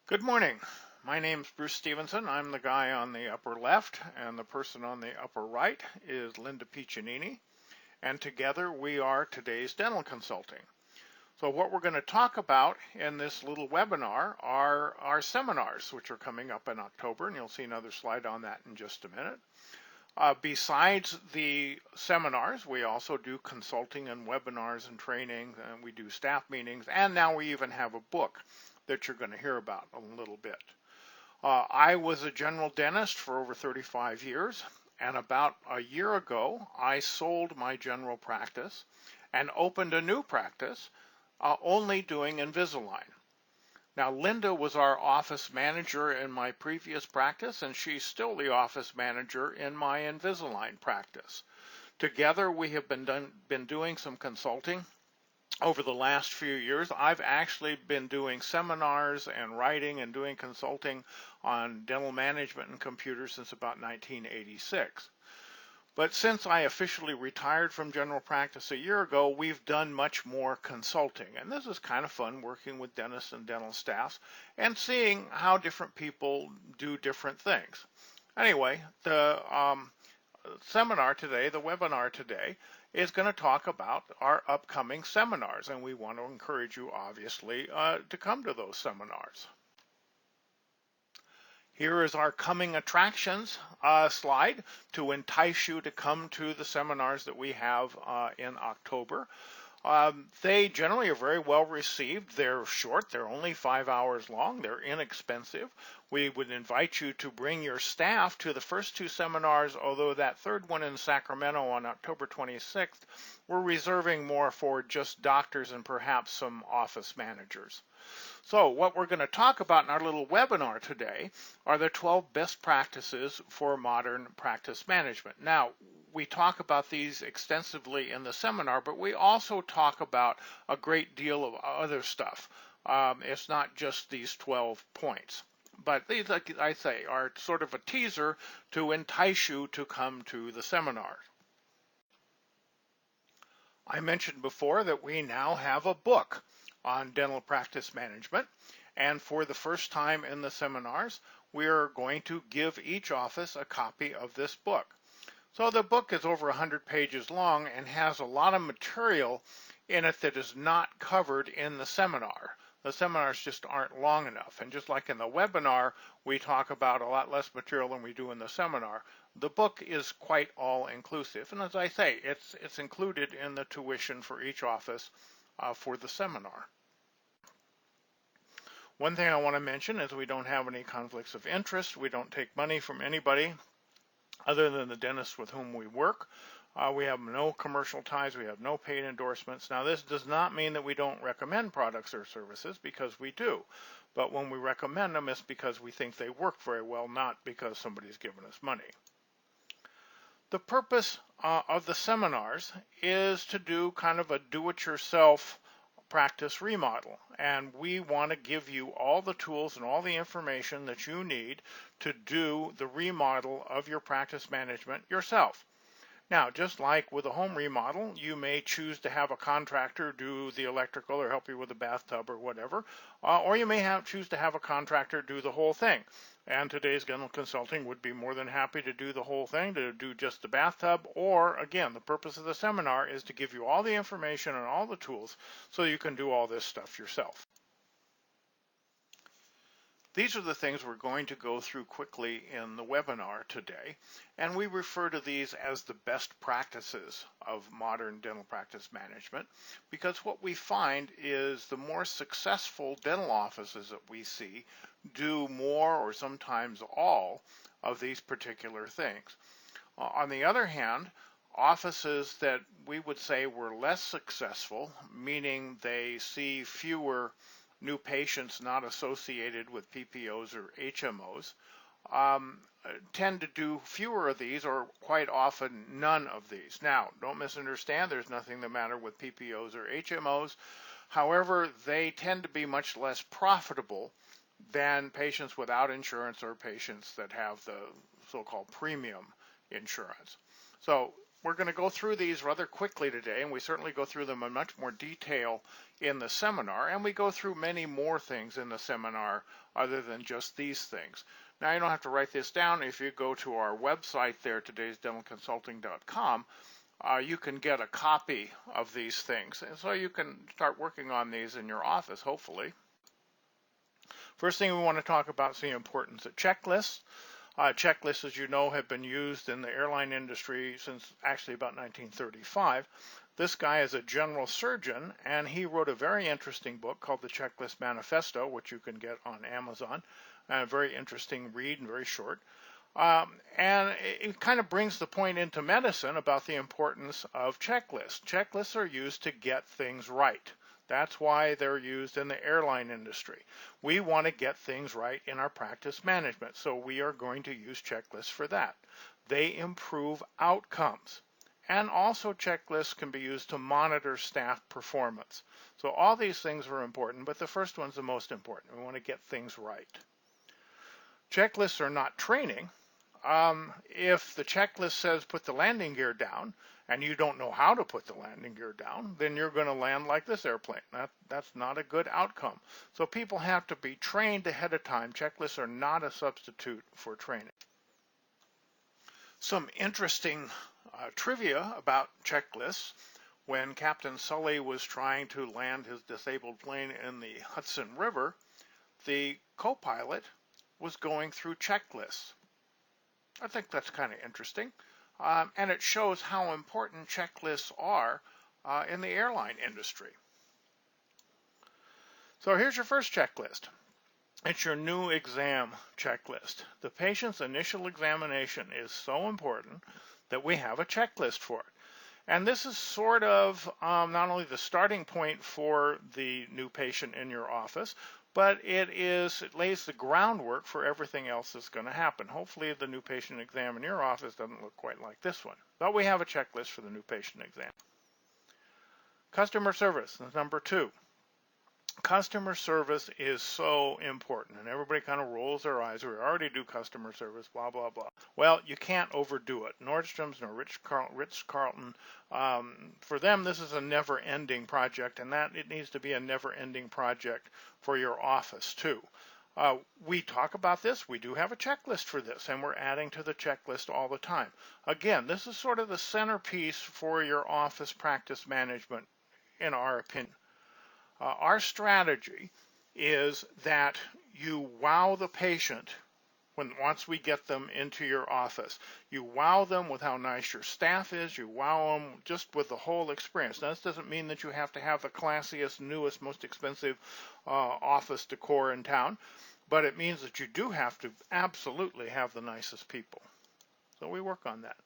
Good morning. My name's Bruce Stevenson. I'm the guy on the upper left, and the person on the upper right is Linda Piccinini, and together we are today's dental consulting. So what we're going to talk about in this little webinar are our seminars, which are coming up in October, and you'll see another slide on that in just a minute. Besides the seminars, we also do consulting and webinars and training, and we do staff meetings, and now we even have a book that you're going to hear about a little bit. I was a general dentist for over 35 years, and about a year ago, I sold my general practice and opened a new practice only doing Invisalign. Now, Linda was our office manager in my previous practice, and she's still the office manager in my Invisalign practice. Together, we have been doing some consulting over the last few years. I've actually been doing seminars and writing and doing consulting on dental management and computers since about 1986. But since I officially retired from general practice a year ago, we've done much more consulting. And this is kind of fun, working with dentists and dental staffs and seeing how different people do different things. Anyway, the seminar today, the webinar today, is going to talk about our upcoming seminars. And we want to encourage you, obviously, to come to those seminars. Here is our coming attractions slide to entice you to come to the seminars that we have in October. They generally are very well received. They're short. They're only 5 hours long. They're inexpensive. We would invite you to bring your staff to the first two seminars, although that third one in Sacramento on October 26th, we're reserving more for just doctors and perhaps some office managers. So what we're going to talk about in our little webinar today are the 12 best practices for modern practice management. Now, we talk about these extensively in the seminar, but we also talk about a great deal of other stuff. It's not just these 12 points. But these, like I say, are sort of a teaser to entice you to come to the seminar. I mentioned before that we now have a book on dental practice management, and for the first time in the seminars, we are going to give each office a copy of this book. So the book is over 100 pages long and has a lot of material in it that is not covered in the seminar. The seminars just aren't long enough, and just like in the webinar, we talk about a lot less material than we do in the seminar. The book is quite all-inclusive, and as I say, it's included in the tuition for each office for the seminar. One thing I want to mention is we don't have any conflicts of interest. We don't take money from anybody other than the dentists with whom we work. We have no commercial ties. We have no paid endorsements. Now, this does not mean that we don't recommend products or services, because we do. But when we recommend them, it's because we think they work very well, not because somebody's given us money. The purpose of the seminars is to do kind of a do-it-yourself practice remodel, and we want to give you all the tools and all the information that you need to do the remodel of your practice management yourself. Now, just like with a home remodel, you may choose to have a contractor do the electrical or help you with the bathtub or whatever, or you may choose to have a contractor do the whole thing. And today's dental consulting would be more than happy to do the whole thing, to do just the bathtub, or again, the purpose of the seminar is to give you all the information and all the tools so you can do all this stuff yourself. These are the things we're going to go through quickly in the webinar today, and we refer to these as the best practices of modern dental practice management, because what we find is the more successful dental offices that we see do more or sometimes all of these particular things. On the other hand, offices that we would say were less successful, meaning they see fewer new patients not associated with PPOs or HMOs, tend to do fewer of these, or quite often none of these. Now, don't misunderstand, there's nothing the matter with PPOs or HMOs. However, they tend to be much less profitable than patients without insurance or patients that have the so-called premium insurance. So we're going to go through these rather quickly today, and we certainly go through them in much more detail in the seminar, and we go through many more things in the seminar other than just these things. Now, you don't have to write this down. If you go to our website there, todaysdentalconsulting.com, you can get a copy of these things, and so you can start working on these in your office, hopefully. First thing we want to talk about is the importance of checklists. Checklists, as you know, have been used in the airline industry since actually about 1935. This guy is a general surgeon, and he wrote a very interesting book called The Checklist Manifesto, which you can get on Amazon. A very interesting read and very short. And it kind of brings the point into medicine about the importance of checklists. Checklists are used to get things right. That's why they're used in the airline industry. We want to get things right in our practice management, so we are going to use checklists for that. They improve outcomes. And also checklists can be used to monitor staff performance. So all these things are important, but the first one's the most important. We want to get things right. Checklists are not training. If the checklist says put the landing gear down, and you don't know how to put the landing gear down, then you're going to land like this airplane. That's not a good outcome. So people have to be trained ahead of time. Checklists are not a substitute for training. Some interesting trivia about checklists. When Captain Sully was trying to land his disabled plane in the Hudson River, the co-pilot was going through checklists. I think that's kind of interesting. And it shows how important checklists are in the airline industry. So here's your first checklist. It's your new exam checklist. The patient's initial examination is so important that we have a checklist for it. And this is sort of not only the starting point for the new patient in your office, but it lays the groundwork for everything else that's going to happen. Hopefully the new patient exam in your office doesn't look quite like this one. But we have a checklist for the new patient exam. Customer service is number 2. Customer service is so important, and everybody kind of rolls their eyes. We already do customer service, blah, blah, blah. Well, you can't overdo it. Nordstrom's nor Ritz-Carlton, for them, this is a never-ending project, and that it needs to be a never-ending project for your office, too. We talk about this. We do have a checklist for this, and we're adding to the checklist all the time. Again, this is sort of the centerpiece for your office practice management, in our opinion. Our strategy is that you wow the patient once we get them into your office. You wow them with how nice your staff is. You wow them just with the whole experience. Now, this doesn't mean that you have to have the classiest, newest, most expensive office decor in town, but it means that you do have to absolutely have the nicest people. So we work on that.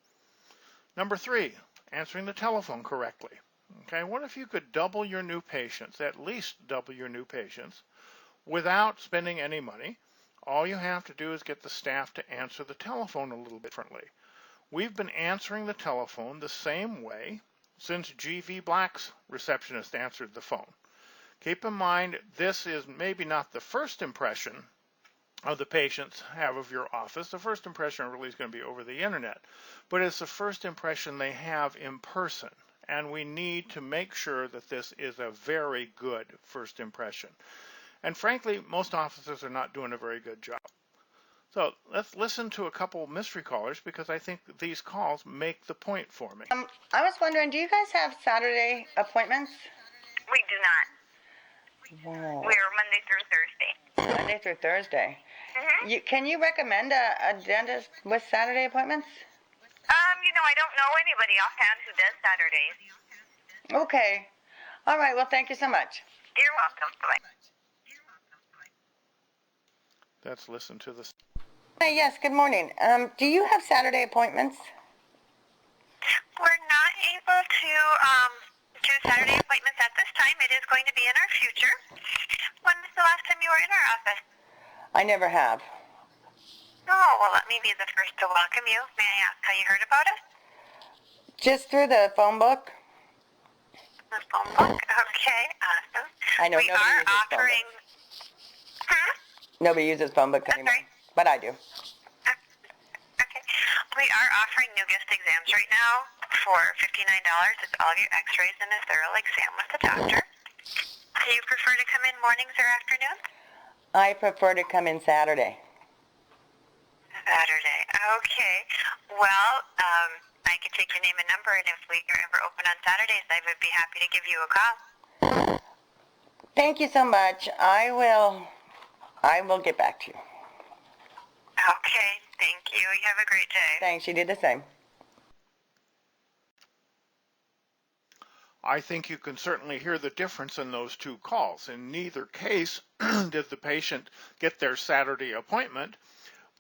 Number 3, answering the telephone correctly. Okay, what if you could double your new patients, at least double your new patients, without spending any money? All you have to do is get the staff to answer the telephone a little differently. We've been answering the telephone the same way since G.V. Black's receptionist answered the phone. Keep in mind, this is maybe not the first impression of the patients have of your office. The first impression really is going to be over the internet, but it's the first impression they have in person. And we need to make sure that this is a very good first impression. And frankly, most offices are not doing a very good job. So let's listen to a couple mystery callers because I think these calls make the point for me. I was wondering, do you guys have Saturday appointments? We do not. Wow. We're Monday through Thursday. Monday through Thursday. Mm-hmm. Can you recommend a dentist with Saturday appointments? I don't know anybody offhand who does Saturdays. Okay. All right. Well, thank you so much. You're welcome. Bye. Let's listen to this. Hey, yes, good morning. Do you have Saturday appointments? We're not able to do Saturday appointments at this time. It is going to be in our future. When was the last time you were in our office? I never have. Oh, well, let me be the first to welcome you. May I ask how you heard about us? Just through the phone book? The phone book? Okay, awesome. I know we nobody are uses offering... phone books. Nobody uses phone books anymore. Right. But I do. Okay. We are offering new guest exams right now. for $59. It's all of your x-rays and a thorough exam with the doctor. Do you prefer to come in mornings or afternoons? I prefer to come in Saturday. Saturday. Okay. Well, I can take your name and number, and if we are ever open on Saturdays, I would be happy to give you a call. Thank you so much. I will get back to you. Okay. Thank you. You have a great day. Thanks. You do the same. I think you can certainly hear the difference in those two calls. In neither case did the patient get their Saturday appointment,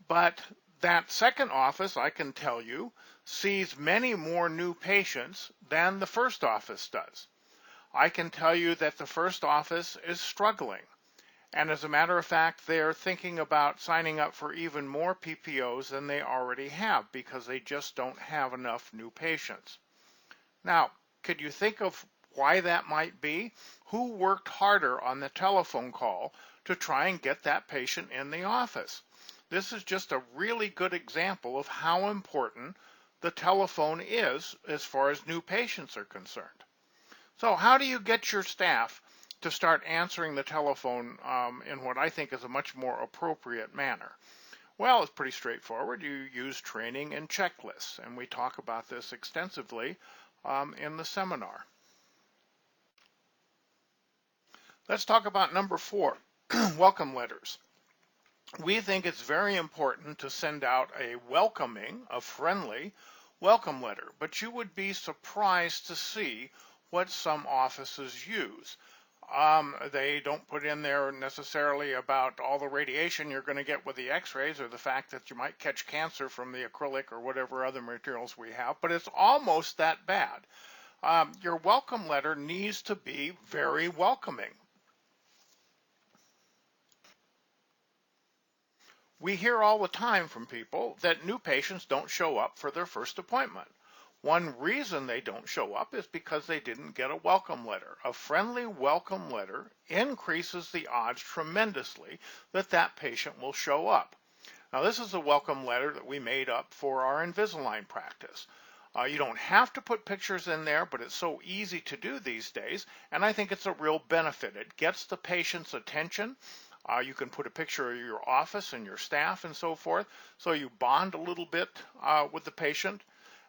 but that second office, I can tell you, sees many more new patients than the first office does. I can tell you that the first office is struggling. And as a matter of fact, they're thinking about signing up for even more PPOs than they already have because they just don't have enough new patients. Now, could you think of why that might be? Who worked harder on the telephone call to try and get that patient in the office? This is just a really good example of how important the telephone is as far as new patients are concerned. So how do you get your staff to start answering the telephone in what I think is a much more appropriate manner? Well, it's pretty straightforward. You use training and checklists, and we talk about this extensively in the seminar. Let's talk about number 4, welcome letters. We think it's very important to send out a welcoming, a friendly welcome letter, but you would be surprised to see what some offices use. They don't put in there necessarily about all the radiation you're going to get with the x-rays or the fact that you might catch cancer from the acrylic or whatever other materials we have, but it's almost that bad. Your welcome letter needs to be very welcoming. We hear all the time from people that new patients don't show up for their first appointment. One reason they don't show up is because they didn't get a welcome letter. A friendly welcome letter increases the odds tremendously that that patient will show up. Now, this is a welcome letter that we made up for our Invisalign practice. You don't have to put pictures in there, but it's so easy to do these days, and I think it's a real benefit. It gets the patient's attention. You can put a picture of your office and your staff and so forth, so you bond a little bit with the patient.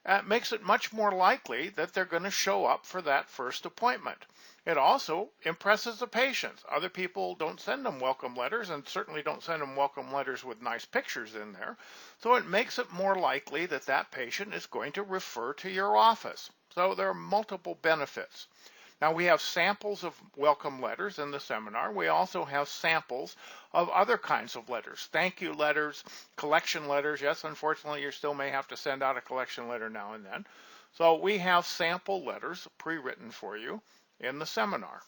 It makes it much more likely that they're going to show up for that first appointment. It also impresses the patients. Other people don't send them welcome letters and certainly don't send them welcome letters with nice pictures in there. So it makes it more likely that that patient is going to refer to your office. So there are multiple benefits. Now, we have samples of welcome letters in the seminar. We also have samples of other kinds of letters, thank you letters, collection letters. Yes, unfortunately, you still may have to send out a collection letter now and then. So we have sample letters pre-written for you in the seminar.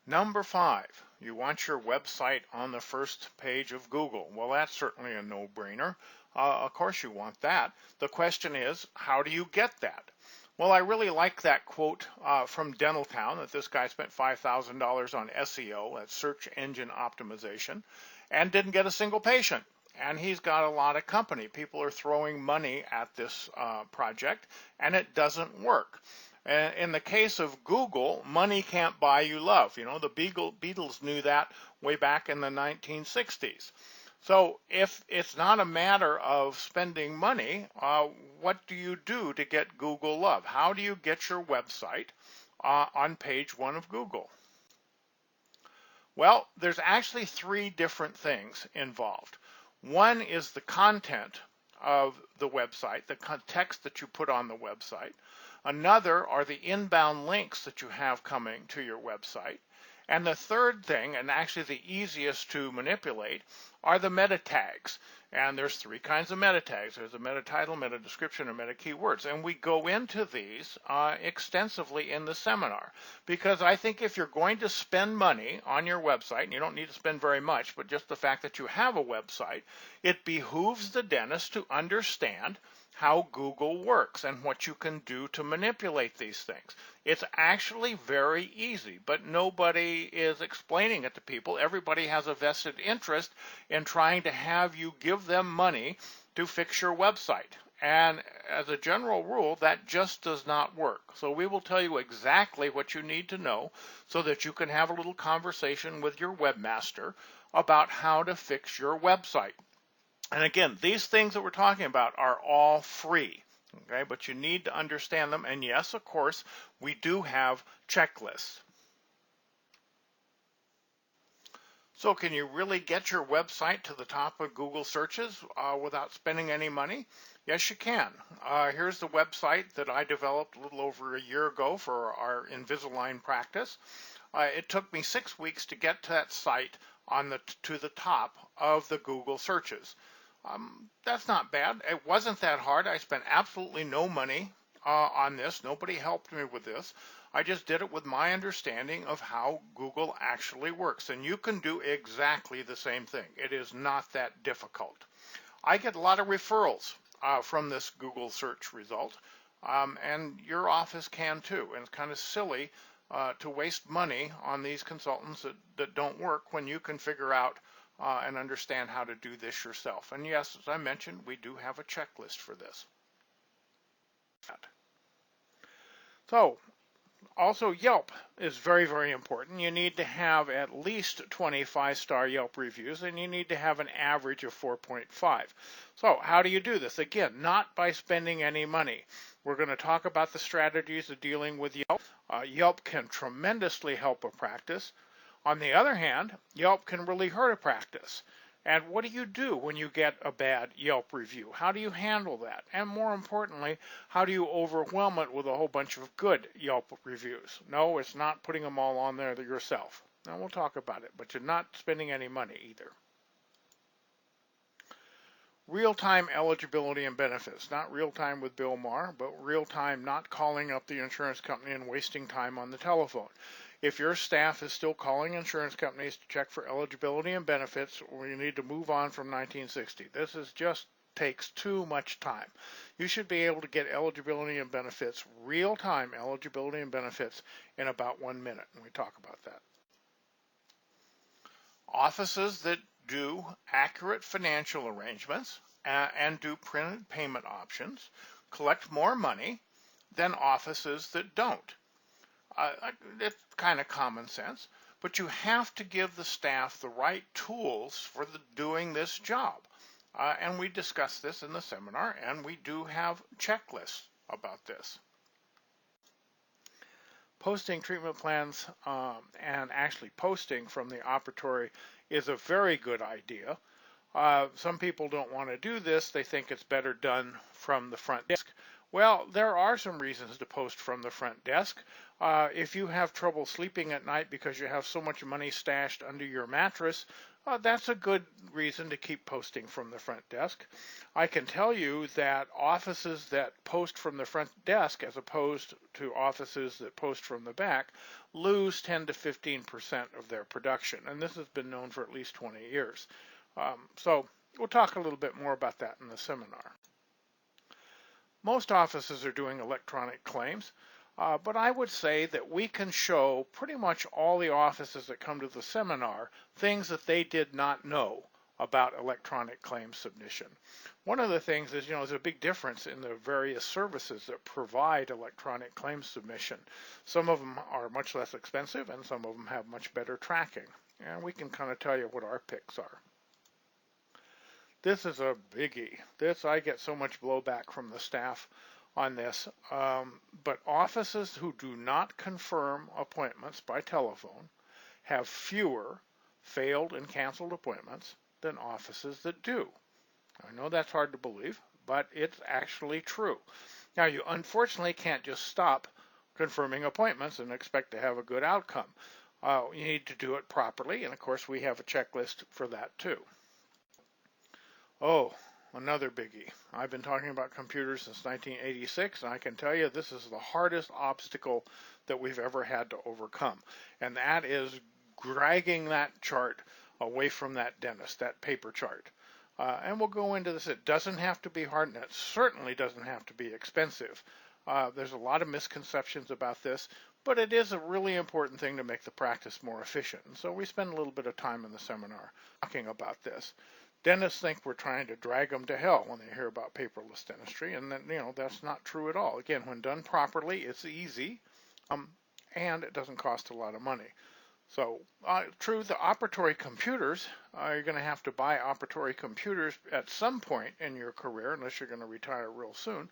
Number 5, you want your website on the first page of Google. Well, that's certainly a no-brainer. Of course you want that. The question is, how do you get that? Well, I really like that quote from Dentaltown that this guy spent $5,000 on SEO, that's search engine optimization, and didn't get a single patient. And he's got a lot of company. People are throwing money at this project, and it doesn't work. In the case of Google, money can't buy you love. You know, the Beatles knew that way back in the 1960s. So if it's not a matter of spending money, what do you do to get Google love? How do you get your website on page 1 of Google? Well, there's actually 3 different things involved. One is the content of the website, the text that you put on the website. Another are the inbound links that you have coming to your website. And the third thing, and actually the easiest to manipulate, are the meta tags. And there's 3 kinds of meta tags. There's a meta title, meta description, and meta keywords. And we go into these extensively in the seminar. Because I think if you're going to spend money on your website, and you don't need to spend very much, but just the fact that you have a website, it behooves the dentist to understand how Google works and what you can do to manipulate these things. It's actually very easy, but nobody is explaining it to people. Everybody has a vested interest in trying to have you give them money to fix your website. And as a general rule, that just does not work. So we will tell you exactly what you need to know so that you can have a little conversation with your webmaster about how to fix your website. And again, these things that we're talking about are all free, okay? But you need to understand them. And yes, of course, we do have checklists. So can you really get your website to the top of Google searches without spending any money? Yes, you can. Here's the website that I developed a little over a year ago for our Invisalign practice. It took me 6 weeks to get to that site to the top of the Google searches. That's not bad. It wasn't that hard. I spent absolutely no money on this. Nobody helped me with this. I just did it with my understanding of how Google actually works. And you can do exactly the same thing. It is not that difficult. I get a lot of referrals from this Google search result, and your office can too. And it's kind of silly to waste money on these consultants that don't work when you can figure out and understand how to do this yourself. And yes, as I mentioned, we do have a checklist for this. So, also, Yelp is very, very important. You need to have at least 20 5-star Yelp reviews, and you need to have an average of 4.5. So how do you do this? Again, not by spending any money. We're going to talk about the strategies of dealing with Yelp. Yelp can tremendously help a practice. On the other hand, Yelp can really hurt a practice. And what do you do when you get a bad Yelp review? How do you handle that? And more importantly, how do you overwhelm it with a whole bunch of good Yelp reviews? No, it's not putting them all on there yourself. Now we'll talk about it, but you're not spending any money either. Real-time eligibility and benefits. Not real-time with Bill Maher, but real-time not calling up the insurance company and wasting time on the telephone. If your staff is still calling insurance companies to check for eligibility and benefits, we need to move on from 1960. This just takes too much time. You should be able to get eligibility and benefits, real-time eligibility and benefits, in about 1 minute, and we talk about that. Offices that do accurate financial arrangements and do printed payment options collect more money than offices that don't. It's kind of common sense, but you have to give the staff the right tools for doing this job. And we discussed this in the seminar, and we do have checklists about this. Posting treatment plans and actually posting from the operatory is a very good idea. Some people don't want to do this. They think it's better done from the front desk. Well, there are some reasons to post from the front desk. If you have trouble sleeping at night because you have so much money stashed under your mattress, that's a good reason to keep posting from the front desk. I can tell you that offices that post from the front desk as opposed to offices that post from the back lose 10 to 15% of their production, and this has been known for at least 20 years. So we'll talk a little bit more about that in the seminar. Most offices are doing electronic claims, but I would say that we can show pretty much all the offices that come to the seminar things that they did not know about electronic claims submission. One of the things is, there's a big difference in the various services that provide electronic claims submission. Some of them are much less expensive, and some of them have much better tracking. And we can kind of tell you what our picks are. This is a biggie. I get so much blowback from the staff on this. But offices who do not confirm appointments by telephone have fewer failed and canceled appointments than offices that do. I know that's hard to believe, but it's actually true. Now, you unfortunately can't just stop confirming appointments and expect to have a good outcome. You need to do it properly, and of course we have a checklist for that too. Oh, another biggie. I've been talking about computers since 1986, and I can tell you this is the hardest obstacle that we've ever had to overcome, and that is dragging that chart away from that dentist, that paper chart. And we'll go into this. It doesn't have to be hard, and it certainly doesn't have to be expensive. There's a lot of misconceptions about this, but it is a really important thing to make the practice more efficient. And so we spend a little bit of time in the seminar talking about this. Dentists think we're trying to drag them to hell when they hear about paperless dentistry, and then, that's not true at all. Again, when done properly, it's easy, and it doesn't cost a lot of money. So, true, the operatory computers, you're going to have to buy operatory computers at some point in your career, unless you're going to retire real soon.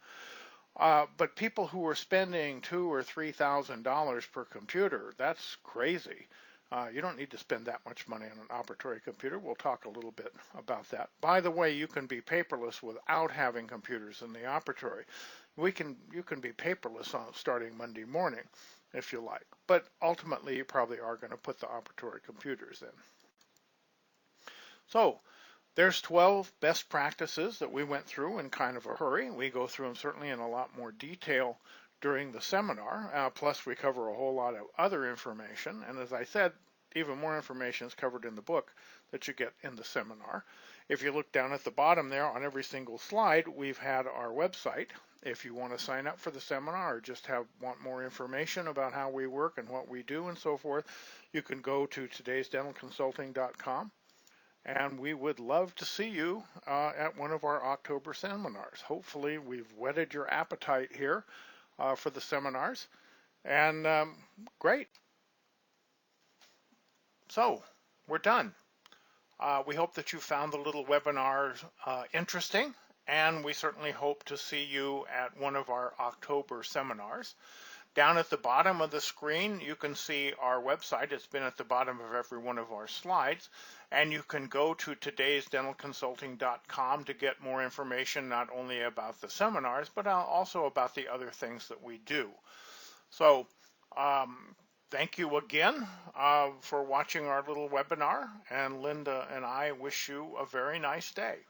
But people who are spending $2,000 or $3,000 per computer, that's crazy. You don't need to spend that much money on an operatory computer. We'll talk a little bit about that. By the way, you can be paperless without having computers in the operatory. You can be paperless starting Monday morning if you like. But ultimately, you probably are going to put the operatory computers in. So, there's 12 best practices that we went through in kind of a hurry. We go through them certainly in a lot more detail during the seminar, plus we cover a whole lot of other information, and as I said, even more information is covered in the book that you get in the seminar. If you look down at the bottom there on every single slide, we've had our website. If you want to sign up for the seminar or just want more information about how we work and what we do and so forth, you can go to todaysdentalconsulting.com. And we would love to see you at one of our October seminars. Hopefully we've whetted your appetite here for the seminars. And great. So, we're done. We hope that you found the little webinars interesting, and we certainly hope to see you at one of our October seminars. Down at the bottom of the screen, you can see our website. It's been at the bottom of every one of our slides. And you can go to todaysdentalconsulting.com to get more information, not only about the seminars, but also about the other things that we do. So, thank you again for watching our little webinar. And Linda and I wish you a very nice day.